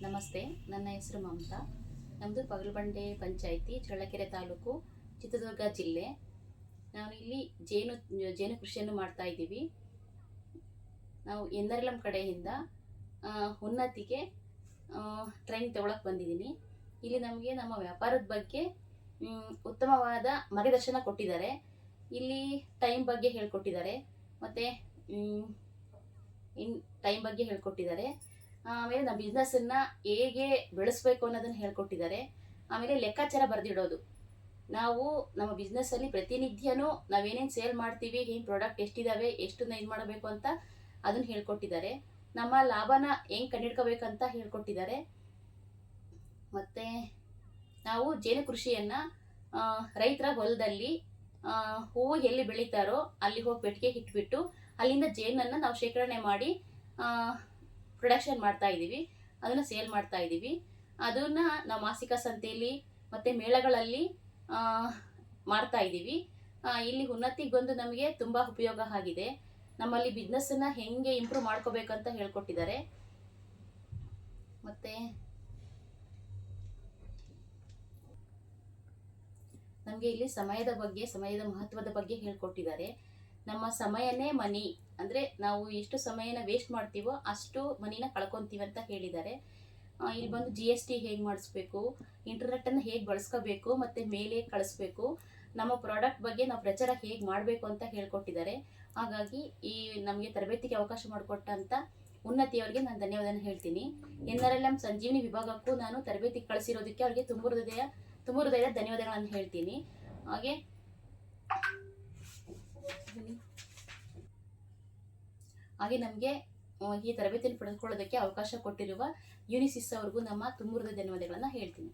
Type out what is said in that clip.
ನಮಸ್ತೆ, ನನ್ನ ಹೆಸರು ಮಮತಾ. ನಮ್ಮದು ಪಗಲಬಂಡೆ ಪಂಚಾಯಿತಿ, ಚಳ್ಳಕೆರೆ ತಾಲೂಕು, ಚಿತ್ರದುರ್ಗ ಜಿಲ್ಲೆ. ನಾವು ಇಲ್ಲಿ ಜೇನು ಕೃಷಿಯನ್ನು ಮಾಡ್ತಾ ಇದ್ದೀವಿ. ನಾವು NRLM ಕಡೆಯಿಂದ ಉನ್ನತಿಗೆ ಟ್ರೈನಿಂಗ್ ತಗೊಳಕ್ಕೆ ಬಂದಿದ್ದೀನಿ. ಇಲ್ಲಿ ನಮಗೆ ನಮ್ಮ ವ್ಯಾಪಾರದ ಬಗ್ಗೆ ಉತ್ತಮವಾದ ಮಾರ್ಗದರ್ಶನ ಕೊಟ್ಟಿದ್ದಾರೆ. ಇಲ್ಲಿ ಟೈಮ್ ಬಗ್ಗೆ ಹೇಳ್ಕೊಟ್ಟಿದ್ದಾರೆ, ಮತ್ತು ಟೈಮ್ ಬಗ್ಗೆ ಹೇಳ್ಕೊಟ್ಟಿದ್ದಾರೆ. ಆಮೇಲೆ ನಮ್ಮ ಬಿಸ್ನೆಸ್ಸನ್ನು ಹೇಗೆ ಬೆಳೆಸ್ಬೇಕು ಅನ್ನೋದನ್ನು ಹೇಳ್ಕೊಟ್ಟಿದ್ದಾರೆ. ಆಮೇಲೆ ಲೆಕ್ಕಾಚಾರ ಬರೆದಿಡೋದು, ನಾವು ನಮ್ಮ ಬಿಸ್ನೆಸ್ಸಲ್ಲಿ ಪ್ರತಿನಿತ್ಯನೂ ನಾವೇನೇನು ಸೇಲ್ ಮಾಡ್ತೀವಿ, ಏನು ಪ್ರಾಡಕ್ಟ್ ಎಷ್ಟಿದ್ದಾವೆ, ಎಷ್ಟನ್ನ ಇದು ಮಾಡಬೇಕು ಅಂತ ಅದನ್ನು ಹೇಳ್ಕೊಟ್ಟಿದ್ದಾರೆ. ನಮ್ಮ ಲಾಭನ ಹೆಂಗೆ ಕಂಡಿಡ್ಕೋಬೇಕಂತ ಹೇಳ್ಕೊಟ್ಟಿದ್ದಾರೆ. ಮತ್ತು ನಾವು ಜೇನು ಕೃಷಿಯನ್ನು ರೈತರ ಹೊಲದಲ್ಲಿ ಹೂವು ಎಲ್ಲಿ ಬೆಳೀತಾರೋ ಅಲ್ಲಿ ಹೋಗಿ ಪೆಟ್ಟಿಗೆ ಇಟ್ಬಿಟ್ಟು ಅಲ್ಲಿಂದ ಜೇನನ್ನು ನಾವು ಶೇಖರಣೆ ಮಾಡಿ ಪ್ರೊಡಕ್ಷನ್ ಮಾಡ್ತಾ ಇದ್ದೀವಿ, ಅದನ್ನು ಸೇಲ್ ಮಾಡ್ತಾ ಇದ್ದೀವಿ. ಅದನ್ನು ನಾವು ಮಾಸಿಕ ಸಂತೆಯಲ್ಲಿ ಮತ್ತು ಮೇಳಗಳಲ್ಲಿ ಮಾಡ್ತಾ ಇದ್ದೀವಿ. ಇಲ್ಲಿ ಉನ್ನತಿಗೆ ಬಂದು ನಮಗೆ ತುಂಬ ಉಪಯೋಗ ಆಗಿದೆ. ನಮ್ಮಲ್ಲಿ ಬಿಸ್ನೆಸ್ಸನ್ನು ಹೆಂಗೆ ಇಂಪ್ರೂವ್ ಮಾಡ್ಕೋಬೇಕಂತ ಹೇಳ್ಕೊಟ್ಟಿದ್ದಾರೆ. ಮತ್ತು ನಮಗೆ ಇಲ್ಲಿ ಸಮಯದ ಮಹತ್ವದ ಬಗ್ಗೆ ಹೇಳ್ಕೊಟ್ಟಿದ್ದಾರೆ. ನಮ್ಮ ಸಮಯನೇ ಮನಿ, ಅಂದರೆ ನಾವು ಎಷ್ಟು ಸಮಯನ ವೇಸ್ಟ್ ಮಾಡ್ತೀವೋ ಅಷ್ಟು ಮನಿನ ಕಳ್ಕೊತೀವಿ ಅಂತ ಹೇಳಿದ್ದಾರೆ. ಇಲ್ಲಿ ಬಂದು GST ಹೇಗೆ ಮಾಡಿಸ್ಬೇಕು, ಇಂಟರ್ನೆಟ್ಟನ್ನು ಹೇಗೆ ಬಳಸ್ಕೋಬೇಕು, ಮತ್ತು ಮೇಲೆ ಕಳಿಸ್ಬೇಕು, ನಮ್ಮ ಪ್ರಾಡಕ್ಟ್ ಬಗ್ಗೆ ನಾವು ಪ್ರಚಾರ ಹೇಗೆ ಮಾಡಬೇಕು ಅಂತ ಹೇಳ್ಕೊಟ್ಟಿದ್ದಾರೆ. ಹಾಗಾಗಿ ಈ ನಮಗೆ ತರಬೇತಿಗೆ ಅವಕಾಶ ಮಾಡಿಕೊಟ್ಟಂಥ ಉನ್ನತಿಯವರಿಗೆ ನಾನು ಧನ್ಯವಾದನ ಹೇಳ್ತೀನಿ. NRLM ಸಂಜೀವಿನಿ ವಿಭಾಗಕ್ಕೂ ನಾನು ತರಬೇತಿ ಕಳಿಸಿರೋದಕ್ಕೆ ಅವರಿಗೆ ತುಂಬ ಹೃದಯದ ಧನ್ಯವಾದಗಳನ್ನು ಹೇಳ್ತೀನಿ. ಹಾಗೆ ನಮಗೆ ಈ ತರಬೇತಿಯನ್ನು ಪಡೆದುಕೊಳ್ಳೋದಕ್ಕೆ ಅವಕಾಶ ಕೊಟ್ಟಿರುವ ಯುನಿಸಿಸ್ ಅವ್ರಿಗೂ ನಮ್ಮ ತುಂಬ ಹೃದಯದ ಧನ್ಯವಾದಗಳನ್ನು ಹೇಳ್ತೀನಿ.